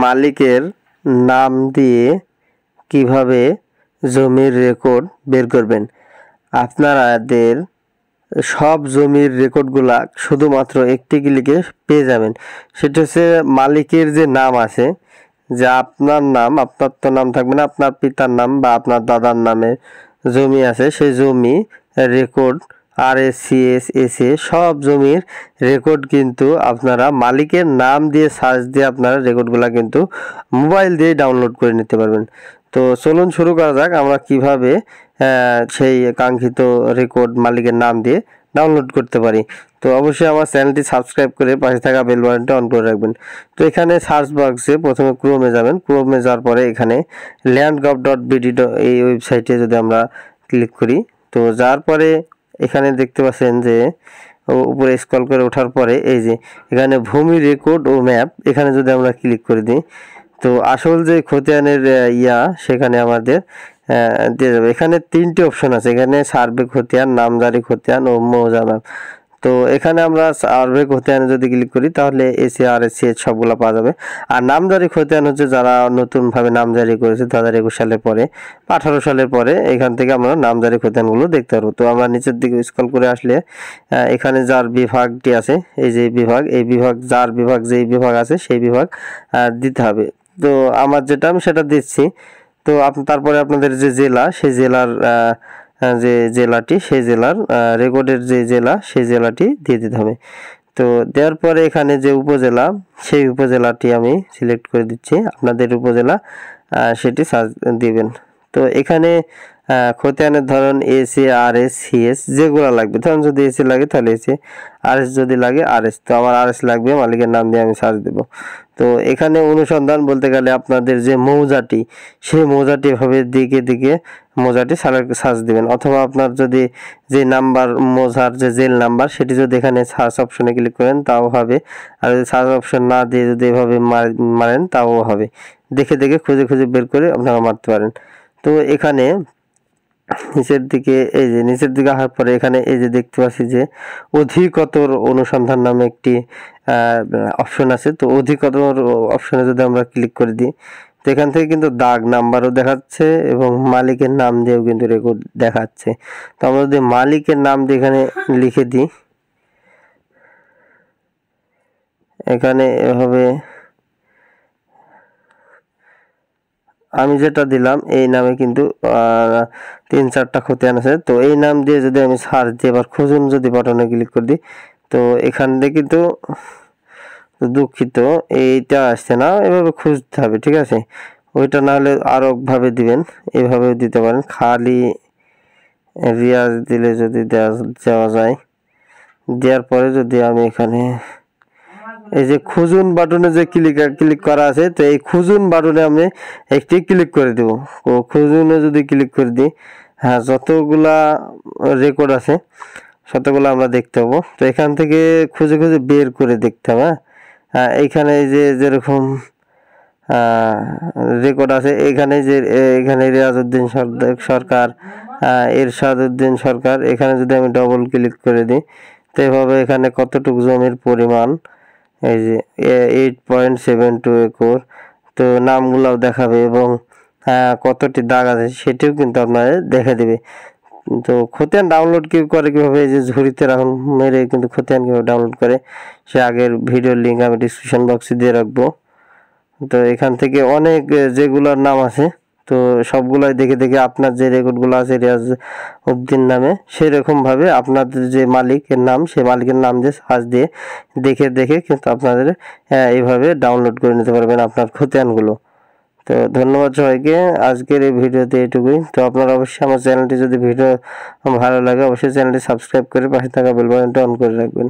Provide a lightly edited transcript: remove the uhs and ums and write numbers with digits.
মালিকের নাম দিয়ে কিভাবে জমির রেকর্ড বের করবেন। আপনাদের সব জমির রেকর্ডগুলা শুধুমাত্র একটি ক্লিকে পেয়ে যাবেন। সেটা হচ্ছে মালিকের যে নাম আছে, যে আপনার নাম, আপনার তো নাম থাকবে না, আপনার পিতার নাম বা আপনার দাদার নামে জমি আছে, সেই জমি রেকর্ড RSCS SA সব জমির রেকর্ড কিন্তু আপনারা মালিকের নাম দিয়ে সার্চ দিয়ে আপনারা রেকর্ডগুলো কিন্তু মোবাইল দিয়ে ডাউনলোড করে নিতে পারবেন। তো চলুন শুরু করা যাক আমরা কিভাবে সেই কাঙ্ক্ষিত রেকর্ড মালিকের নাম দিয়ে ডাউনলোড করতে পারি। তো অবশ্যই আমার চ্যানেলটি সাবস্ক্রাইব করে পাশে থাকা বেল বাটনটা অন করে রাখবেন। তো এখানে সার্চ বক্সে প্রথমে ক্রোমে যাবেন, ক্রোমে যাওয়ার পরে এখানে landgov.bd এই ওয়েবসাইটে যদি আমরা ক্লিক করি, তো যাওয়ার পরে এখানে দেখতে পাচ্ছেন যে উপরে স্ক্রল করে ওঠার পরে এই যে এখানে ভূমি রেকর্ড ও ম্যাপ, এখানে যদি আমরা ক্লিক করে দিই তো আসল যে খতিয়ানের সেখানে আমাদের দিয়ে যাবে। এখানে 3টি অপশন আছে, এখানে সার্ভে খতিয়ান, নামজারি খতিয়ান ও মৌজা ম্যাপ। তো এখানে আমরা সার্ভে খতিয়ানে যদি ক্লিক করি তাহলে SA RSCS সবগুলো পাওয়া যাবে। আর নামজারি খতিয়ান হচ্ছে যারা নতুনভাবে নামজারি করেছে 2021 সালের পরে বা 18 সালের পরে, এখান থেকে আমরা নামজারি খতিয়ানগুলো দেখতে পারবো। তো আমরা নিচের দিকে স্ক্রল করে আসলে এখানে যার বিভাগটি আছে, এই যে বিভাগ, এই বিভাগ যার বিভাগ যেই বিভাগ আছে সেই বিভাগ দিতে হবে। তো আমার যেটা আমি সেটা দিচ্ছি। তো তারপরে আপনাদের যে জেলা, সেই জেলার যে জেলাটি, সেই জেলার রেকর্ডের যে জেলা সেই জেলাটি দিয়ে দিতে হবে। তো দেওয়ার পরে এখানে যে উপজেলা, সেই উপজেলাটি আমি সিলেক্ট করে দিচ্ছি, আপনাদের উপজেলা সেটি সার্চ দিবেন। তো এখানে খতিয়ানের ধরন SA RSCS যেগুলো লাগবে, ধরুন যদি AC লাগে তাহলে AC, RS যদি লাগে RS। তো আমার RS লাগবে, মালিকের নাম দিয়ে আমি সার্চ দেব। তো এখানে অনুসন্ধান বলতে গেলে আপনাদের যে মৌজাটি, সেই মৌজাটি এভাবে দিকে দিকে মৌজাটি সার্চ দিবেন, অথবা আপনার যদি যে নাম্বার মৌজার যে জেল নাম্বার সেটি যদি এখানে সার্চ অপশনে ক্লিক করেন তাও হবে, আর যদি সার্চ অপশন না দিয়ে যদি এভাবে মারেন তাও হবে। দেখে দেখে খুঁজে খুঁজে বের করে আপনারা মারতে পারেন। তো এখানে নিচের দিকে, এই যে নিচের দিকে আসার পরে এখানে এই যে দেখতে পাচ্ছি যে অধিকতর অনুসন্ধান নামে একটি অপশন আছে। তো অধিকতর অপশনে যদি আমরা ক্লিক করে দিই তো এখান থেকে কিন্তু দাগ নাম্বারও দেখাচ্ছে এবং মালিকের নাম দিয়েও কিন্তু রেকর্ড দেখাচ্ছে। তো আমরা যদি মালিকের নাম দিয়ে এখানে লিখে দিই, এখানে এভাবে আমি যেটা দিলাম এই নামে কিন্তু 3-4টা খতিয়ান আছে। তো এই নাম দিয়ে যদি আমি সার্চ দিয়ে এবার খুঁজুন যদি বাটনে ক্লিক করে দিই, তো এখান থেকে কিন্তু দুঃখিত এইটা আসছে না, এভাবে খুঁজতে হবে, ঠিক আছে। ওইটা না হলে আরো ভাবে দিবেন, এভাবেও দিতে পারেন, খালি রিয়াজ দিলে যদি দেওয়া যায়। দেওয়ার পরে যদি আমি এখানে এই যে খুঁজুন বাটনে যে ক্লিক করা আছে, তো এই খুঁজুন বাটনে আমি একটি ক্লিক করে দেব। তো খুঁজুনে যদি ক্লিক করে দিই, হ্যাঁ যতগুলা রেকর্ড আছে ততগুলো আমরা দেখতে পাবো। তো এখান থেকে খুঁজে খুঁজে বের করে দেখতে হবে। এইখানে যে যেরকম রেকর্ড আছে, এখানে যে এখানে রিয়াজউদ্দিন সরকার, এরশাদউদ্দিন সরকার, এখানে যদি আমি ডবল ক্লিক করে দিই তো এভাবে এখানে কতটুকু জমির পরিমাণ, এই যে 8.72 একর, তো নামগুলোও দেখাবে এবং কতটি দাগ আছে সেটিও কিন্তু আপনাদের দেখে দেবে। তো খতিয়ান ডাউনলোড কিভাবে, এই যে ঝুড়িতে রাখুন মেরে কিন্তু খতিয়ান কীভাবে ডাউনলোড করে সে আগের ভিডিওর লিঙ্ক আমি ডিসক্রিপশন বক্সে দিয়ে রাখবো। তো এখান থেকে অনেক যেগুলোর নাম আছে, তো সবগুলাই দেখে দেখে আপনার যে রেকর্ডগুলো আছে রিয়াজউদ্দিন নামে, সেরকমভাবে আপনাদের যে মালিকের নাম, সেই মালিকের নাম দিয়ে সার্চ দিয়ে দেখে দেখে কিন্তু আপনাদের এইভাবে ডাউনলোড করে নিতে পারবেন আপনার খতিয়ানগুলো। তো ধন্যবাদ সবাইকে, আজকের এই ভিডিওতে এটুকুই। তো আপনারা অবশ্যই আমার চ্যানেলটি যদি ভিডিও ভালো লাগে অবশ্যই চ্যানেলটি সাবস্ক্রাইব করে পাশে থাকা বেল বাটনটা অন করে রাখবেন।